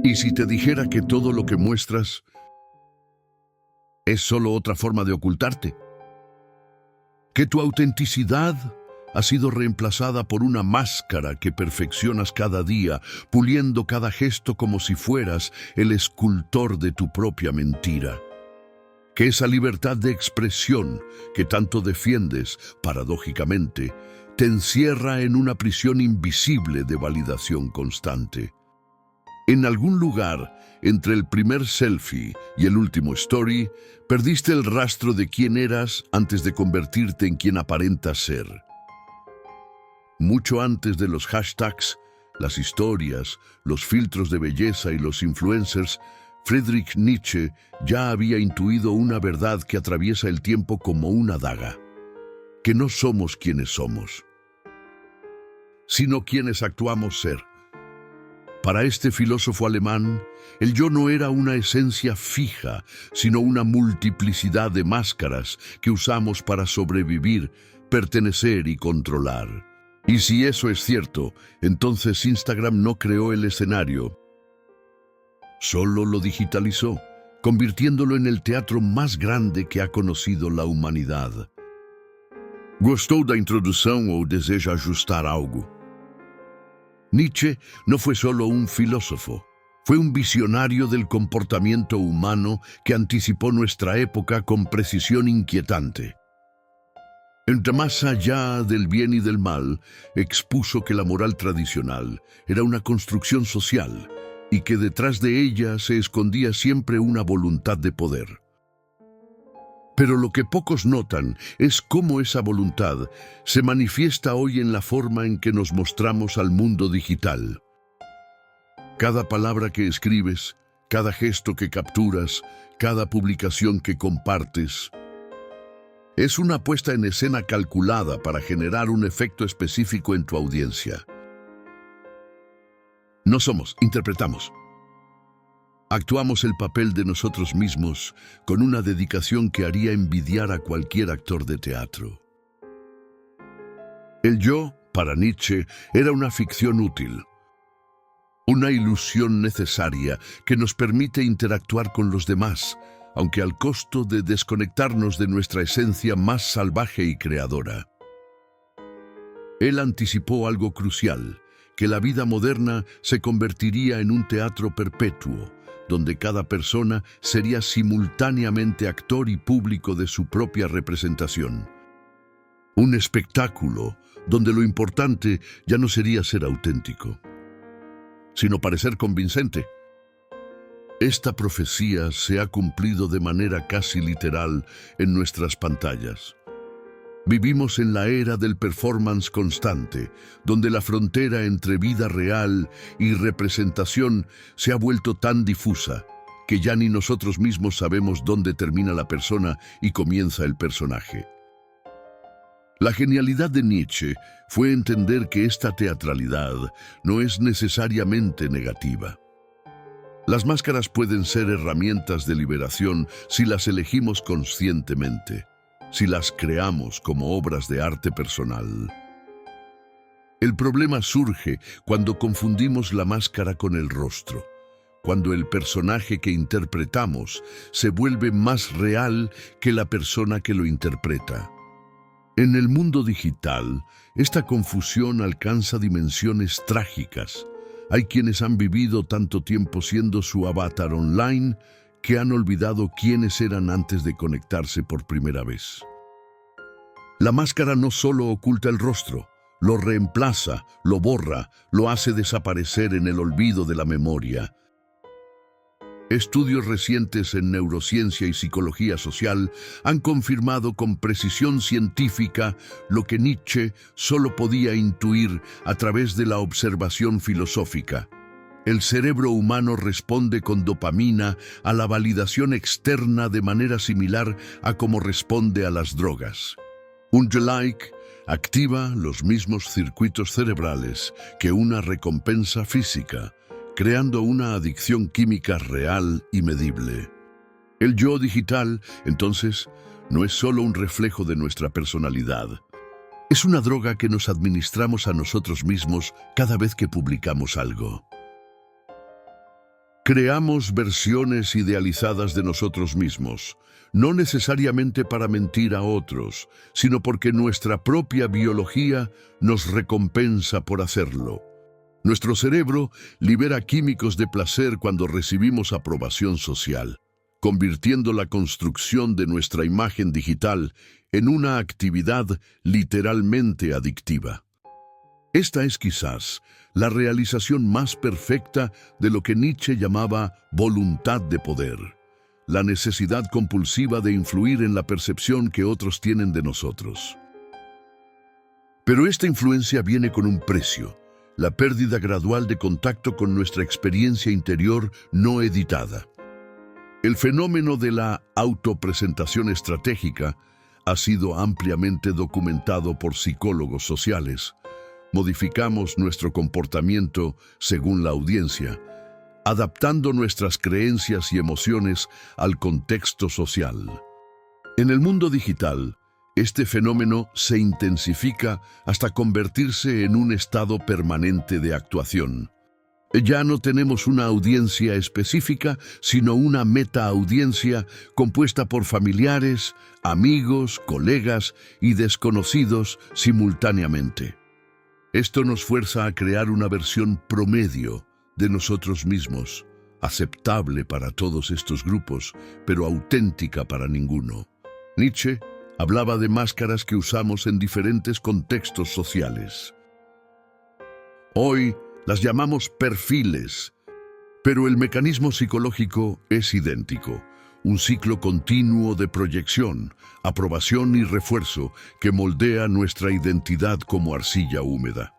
¿Y si te dijera que todo lo que muestras es solo otra forma de ocultarte? Que tu autenticidad ha sido reemplazada por una máscara que perfeccionas cada día, puliendo cada gesto como si fueras el escultor de tu propia mentira. Que esa libertad de expresión que tanto defiendes, paradójicamente, te encierra en una prisión invisible de validación constante. En algún lugar, entre el primer selfie y el último story, perdiste el rastro de quién eras antes de convertirte en quien aparentas ser. Mucho antes de los hashtags, las historias, los filtros de belleza y los influencers, Friedrich Nietzsche ya había intuido una verdad que atraviesa el tiempo como una daga: que no somos quienes somos, sino quienes actuamos ser. Para este filósofo alemán, el yo no era una esencia fija, sino una multiplicidad de máscaras que usamos para sobrevivir, pertenecer y controlar. Y si eso es cierto, entonces Instagram no creó el escenario, solo lo digitalizó, convirtiéndolo en el teatro más grande que ha conocido la humanidad. ¿Gostou da introdução ou deseja ajustar algo? Nietzsche no fue solo un filósofo, fue un visionario del comportamiento humano que anticipó nuestra época con precisión inquietante. Entre más allá del bien y del mal, expuso que la moral tradicional era una construcción social y que detrás de ella se escondía siempre una voluntad de poder. Pero lo que pocos notan es cómo esa voluntad se manifiesta hoy en la forma en que nos mostramos al mundo digital. Cada palabra que escribes, cada gesto que capturas, cada publicación que compartes, es una puesta en escena calculada para generar un efecto específico en tu audiencia. No somos, interpretamos. Actuamos el papel de nosotros mismos con una dedicación que haría envidiar a cualquier actor de teatro. El yo, para Nietzsche, era una ficción útil, una ilusión necesaria que nos permite interactuar con los demás, aunque al costo de desconectarnos de nuestra esencia más salvaje y creadora. Él anticipó algo crucial: que la vida moderna se convertiría en un teatro perpetuo, donde cada persona sería simultáneamente actor y público de su propia representación. Un espectáculo donde lo importante ya no sería ser auténtico, sino parecer convincente. Esta profecía se ha cumplido de manera casi literal en nuestras pantallas. Vivimos en la era del performance constante, donde la frontera entre vida real y representación se ha vuelto tan difusa que ya ni nosotros mismos sabemos dónde termina la persona y comienza el personaje. La genialidad de Nietzsche fue entender que esta teatralidad no es necesariamente negativa. Las máscaras pueden ser herramientas de liberación si las elegimos conscientemente, si las creamos como obras de arte personal. El problema surge cuando confundimos la máscara con el rostro, cuando el personaje que interpretamos se vuelve más real que la persona que lo interpreta. En el mundo digital, esta confusión alcanza dimensiones trágicas. Hay quienes han vivido tanto tiempo siendo su avatar online que han olvidado quiénes eran antes de conectarse por primera vez. La máscara no solo oculta el rostro, lo reemplaza, lo borra, lo hace desaparecer en el olvido de la memoria. Estudios recientes en neurociencia y psicología social han confirmado con precisión científica lo que Nietzsche solo podía intuir a través de la observación filosófica. El cerebro humano responde con dopamina a la validación externa de manera similar a cómo responde a las drogas. Un like activa los mismos circuitos cerebrales que una recompensa física, creando una adicción química real y medible. El yo digital, entonces, no es solo un reflejo de nuestra personalidad. Es una droga que nos administramos a nosotros mismos cada vez que publicamos algo. Creamos versiones idealizadas de nosotros mismos, no necesariamente para mentir a otros, sino porque nuestra propia biología nos recompensa por hacerlo. Nuestro cerebro libera químicos de placer cuando recibimos aprobación social, convirtiendo la construcción de nuestra imagen digital en una actividad literalmente adictiva. Esta es quizás la realización más perfecta de lo que Nietzsche llamaba voluntad de poder, la necesidad compulsiva de influir en la percepción que otros tienen de nosotros. Pero esta influencia viene con un precio, la pérdida gradual de contacto con nuestra experiencia interior no editada. El fenómeno de la autopresentación estratégica ha sido ampliamente documentado por psicólogos sociales. Modificamos nuestro comportamiento según la audiencia, adaptando nuestras creencias y emociones al contexto social. En el mundo digital, este fenómeno se intensifica hasta convertirse en un estado permanente de actuación. Ya no tenemos una audiencia específica, sino una meta-audiencia compuesta por familiares, amigos, colegas y desconocidos simultáneamente. Esto nos fuerza a crear una versión promedio de nosotros mismos, aceptable para todos estos grupos, pero auténtica para ninguno. Nietzsche hablaba de máscaras que usamos en diferentes contextos sociales. Hoy las llamamos perfiles, pero el mecanismo psicológico es idéntico. Un ciclo continuo de proyección, aprobación y refuerzo que moldea nuestra identidad como arcilla húmeda.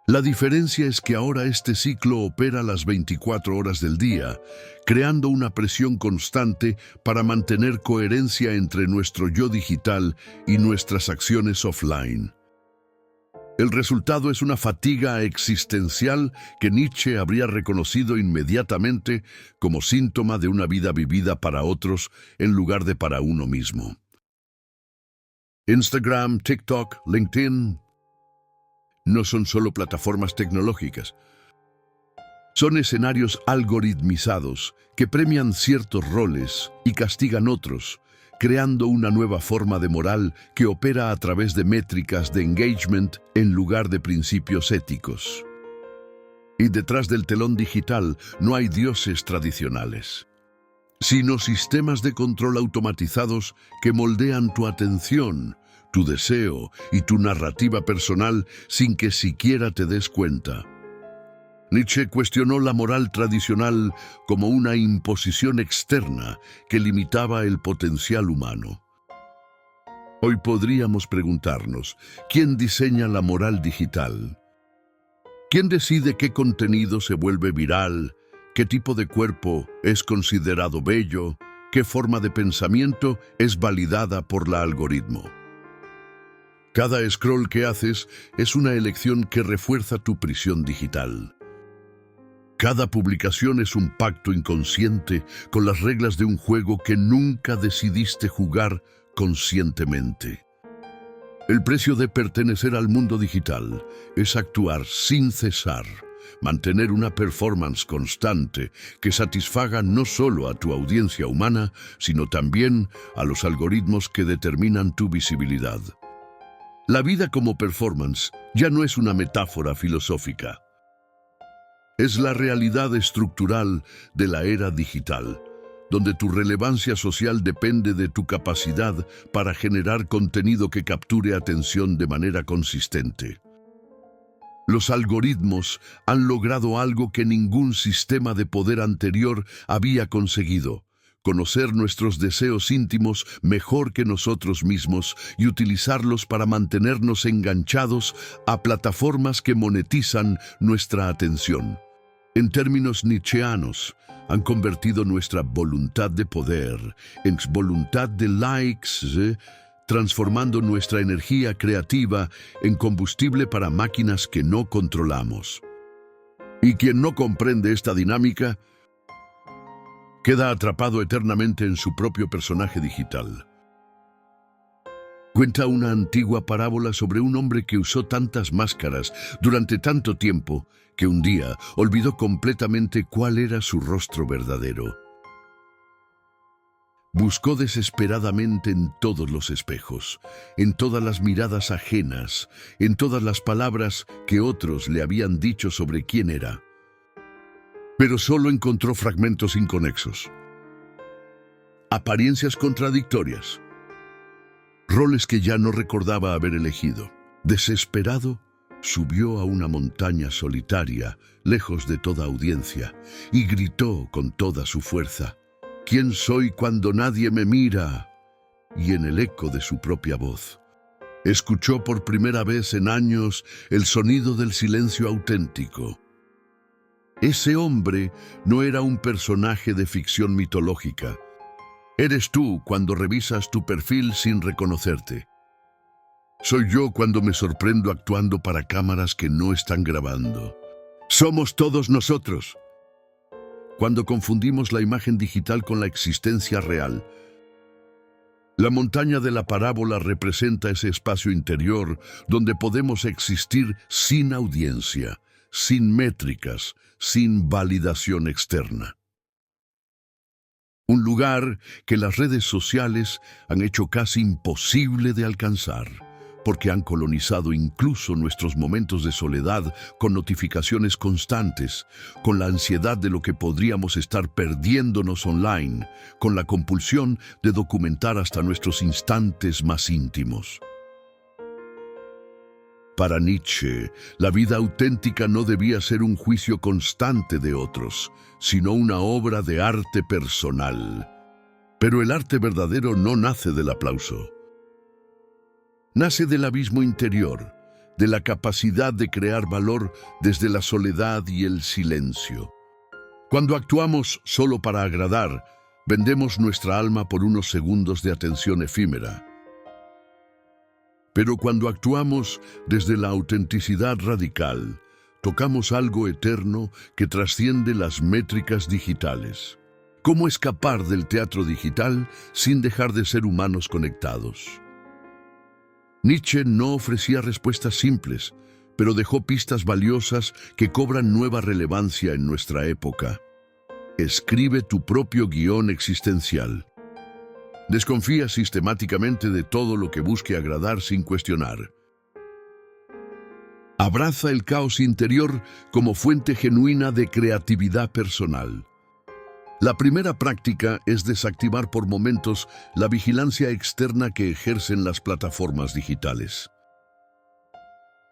La diferencia es que ahora este ciclo opera las 24 horas del día, creando una presión constante para mantener coherencia entre nuestro yo digital y nuestras acciones offline. El resultado es una fatiga existencial que Nietzsche habría reconocido inmediatamente como síntoma de una vida vivida para otros en lugar de para uno mismo. Instagram, TikTok, LinkedIn no son solo plataformas tecnológicas. Son escenarios algoritmizados que premian ciertos roles y castigan otros, creando una nueva forma de moral que opera a través de métricas de engagement en lugar de principios éticos. Y detrás del telón digital no hay dioses tradicionales, sino sistemas de control automatizados que moldean tu atención, tu deseo y tu narrativa personal sin que siquiera te des cuenta. Nietzsche cuestionó la moral tradicional como una imposición externa que limitaba el potencial humano. Hoy podríamos preguntarnos, ¿quién diseña la moral digital? ¿Quién decide qué contenido se vuelve viral? ¿Qué tipo de cuerpo es considerado bello? ¿Qué forma de pensamiento es validada por el algoritmo? Cada scroll que haces es una elección que refuerza tu prisión digital. Cada publicación es un pacto inconsciente con las reglas de un juego que nunca decidiste jugar conscientemente. El precio de pertenecer al mundo digital es actuar sin cesar, mantener una performance constante que satisfaga no solo a tu audiencia humana, sino también a los algoritmos que determinan tu visibilidad. La vida como performance ya no es una metáfora filosófica. Es la realidad estructural de la era digital, donde tu relevancia social depende de tu capacidad para generar contenido que capture atención de manera consistente. Los algoritmos han logrado algo que ningún sistema de poder anterior había conseguido: conocer nuestros deseos íntimos mejor que nosotros mismos y utilizarlos para mantenernos enganchados a plataformas que monetizan nuestra atención. En términos nietzscheanos, han convertido nuestra voluntad de poder en voluntad de likes, transformando nuestra energía creativa en combustible para máquinas que no controlamos. Y quien no comprende esta dinámica queda atrapado eternamente en su propio personaje digital. Cuenta una antigua parábola sobre un hombre que usó tantas máscaras durante tanto tiempo que un día olvidó completamente cuál era su rostro verdadero. Buscó desesperadamente en todos los espejos, en todas las miradas ajenas, en todas las palabras que otros le habían dicho sobre quién era. Pero solo encontró fragmentos inconexos, apariencias contradictorias, roles que ya no recordaba haber elegido. Desesperado, subió a una montaña solitaria, lejos de toda audiencia, y gritó con toda su fuerza: ¿Quién soy cuando nadie me mira? Y en el eco de su propia voz, escuchó por primera vez en años el sonido del silencio auténtico. Ese hombre no era un personaje de ficción mitológica. Eres tú cuando revisas tu perfil sin reconocerte. Soy yo cuando me sorprendo actuando para cámaras que no están grabando. Somos todos nosotros. Cuando confundimos la imagen digital con la existencia real. La montaña de la parábola representa ese espacio interior donde podemos existir sin audiencia, sin métricas, sin validación externa. Un lugar que las redes sociales han hecho casi imposible de alcanzar, porque han colonizado incluso nuestros momentos de soledad con notificaciones constantes, con la ansiedad de lo que podríamos estar perdiéndonos online, con la compulsión de documentar hasta nuestros instantes más íntimos. Para Nietzsche, la vida auténtica no debía ser un juicio constante de otros, sino una obra de arte personal. Pero el arte verdadero no nace del aplauso. Nace del abismo interior, de la capacidad de crear valor desde la soledad y el silencio. Cuando actuamos solo para agradar, vendemos nuestra alma por unos segundos de atención efímera. Pero cuando actuamos desde la autenticidad radical, tocamos algo eterno que trasciende las métricas digitales. ¿Cómo escapar del teatro digital sin dejar de ser humanos conectados? Nietzsche no ofrecía respuestas simples, pero dejó pistas valiosas que cobran nueva relevancia en nuestra época. Escribe tu propio guión existencial. Desconfía sistemáticamente de todo lo que busque agradar sin cuestionar. Abraza el caos interior como fuente genuina de creatividad personal. La primera práctica es desactivar por momentos la vigilancia externa que ejercen las plataformas digitales.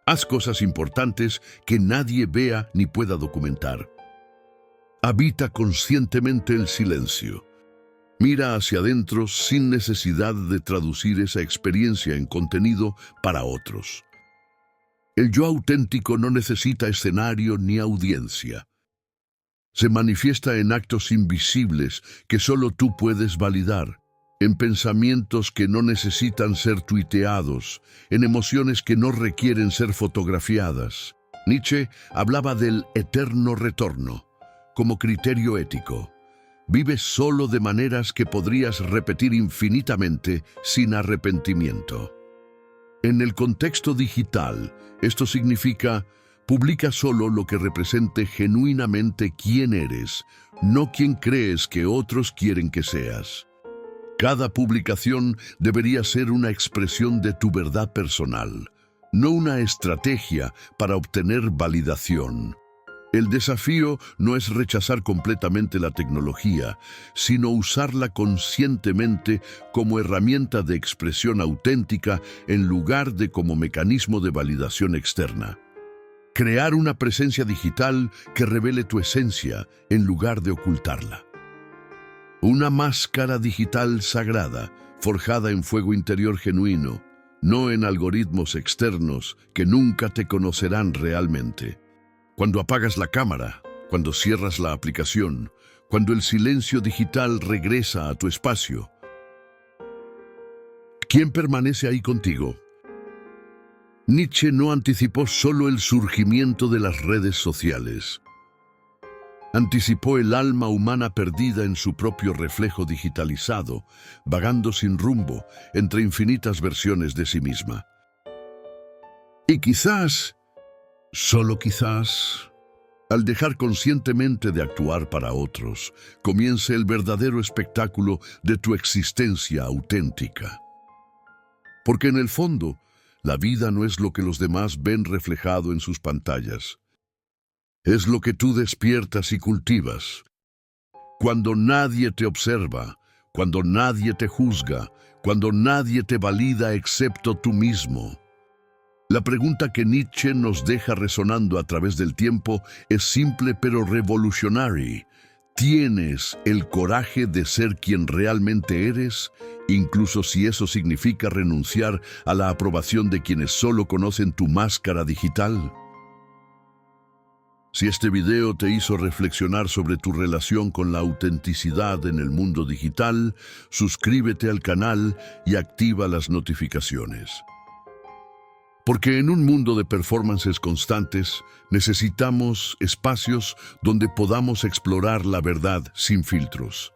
Haz cosas importantes que nadie vea ni pueda documentar. Habita conscientemente el silencio. Mira hacia adentro sin necesidad de traducir esa experiencia en contenido para otros. El yo auténtico no necesita escenario ni audiencia. Se manifiesta en actos invisibles que solo tú puedes validar, en pensamientos que no necesitan ser tuiteados, en emociones que no requieren ser fotografiadas. Nietzsche hablaba del eterno retorno como criterio ético. Vives solo de maneras que podrías repetir infinitamente sin arrepentimiento. En el contexto digital, esto significa: publica solo lo que represente genuinamente quién eres, no quien crees que otros quieren que seas. Cada publicación debería ser una expresión de tu verdad personal, no una estrategia para obtener validación. El desafío no es rechazar completamente la tecnología, sino usarla conscientemente como herramienta de expresión auténtica en lugar de como mecanismo de validación externa. Crear una presencia digital que revele tu esencia en lugar de ocultarla. Una máscara digital sagrada, forjada en fuego interior genuino, no en algoritmos externos que nunca te conocerán realmente. Cuando apagas la cámara, cuando cierras la aplicación, cuando el silencio digital regresa a tu espacio, ¿quién permanece ahí contigo? Nietzsche no anticipó solo el surgimiento de las redes sociales. Anticipó el alma humana perdida en su propio reflejo digitalizado, vagando sin rumbo entre infinitas versiones de sí misma. Y quizás, solo quizás, al dejar conscientemente de actuar para otros, comience el verdadero espectáculo de tu existencia auténtica. Porque en el fondo, la vida no es lo que los demás ven reflejado en sus pantallas. Es lo que tú despiertas y cultivas. Cuando nadie te observa, cuando nadie te juzga, cuando nadie te valida excepto tú mismo. La pregunta que Nietzsche nos deja resonando a través del tiempo es simple pero revolucionaria. ¿Tienes el coraje de ser quien realmente eres, incluso si eso significa renunciar a la aprobación de quienes solo conocen tu máscara digital? Si este video te hizo reflexionar sobre tu relación con la autenticidad en el mundo digital, suscríbete al canal y activa las notificaciones. Porque en un mundo de performances constantes, necesitamos espacios donde podamos explorar la verdad sin filtros.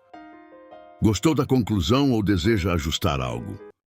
¿Gostou da conclusão ou deseja ajustar algo?